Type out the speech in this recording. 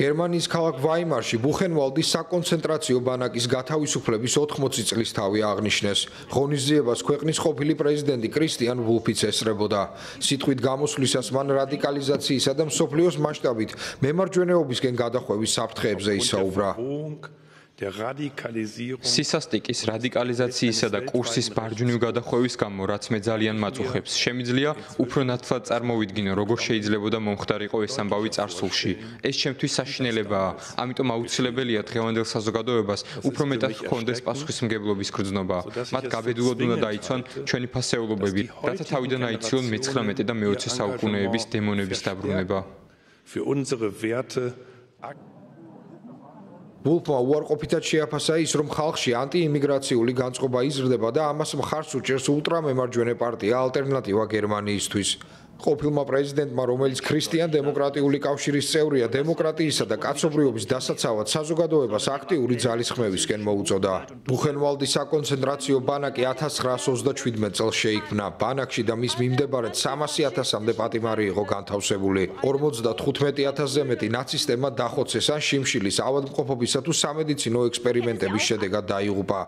გერმანიის ქალაქ ვაიმარში ბუხენვალდის საკონცენტრაციო ბანაკის გათავისუფლების 80 წლის თავი აღნიშნეს. ღონისძიებას ქვეყნის ყოფილი პრეზიდენტი კრისტიან ვულფიც ესწრებოდა. სიტყვით გამოსვლისას მან რადიკალიზაციისა და მსოფლიოს მასშტაბით მემარჯვენეობისკენ გადახვევის საფრთხეებზე ისაუბრა. სისასტიკის, რადიკალიზაციისა და კურსის ბარჯვნივ გადახვევის გამო, რაც მე ძალიან მაწუხებს, შემიძლია უფრო ნათლად წარმოვიდგინო, როგორ შეიძლებოდა მომხდარიყო ეს ამბავი წარსულში. ეს ჩემთვის საშინელებაა, ამიტომ აუცილებელია დღევანდელ საზოგადოებას უფრო მეტად ჰქონდეს პასუხისმგებლობის გრძნობა. მათ გაბედულად უნდა დაიცვან ჩვენი ფასეულობები, რათა თავიდან აიცილონ მე-19 და მე-20 საუკუნეების დემონების დაბრუნება. ვულფმა უარყოფითად შეაფასა ის, რომ ხალხში ანტიიმიგრაციული განწყობა იზრდება და ამას მხარს უჭერს ულტრამემარჯვენე პარტია ალტერნატივა გერმანიისთვის. ყოფილმა პრეზიდენტმა, რომელიც ქრისტიან-დემოკრატიული კავშირის წევრია, დემოკრატიისა და კაცობრიობის დასაცავად საზოგადოებას აქტიური ძალისხმევისკენ მოუწოდა. ბუხენვალდის საკონცენტრაციო ბანაკი 1937 წელს შეიქმნა. ბანაკში და მის მიმდებარედ 300,000-მდე პატიმარი იყო განთავსებული. 55,000-ზე მეტი ნაცისტებმა დახოცეს ან შიმშილის, ავადმყოფობისა თუ სამედიცინო ექსპერიმენტების შედეგად დაიღუპა.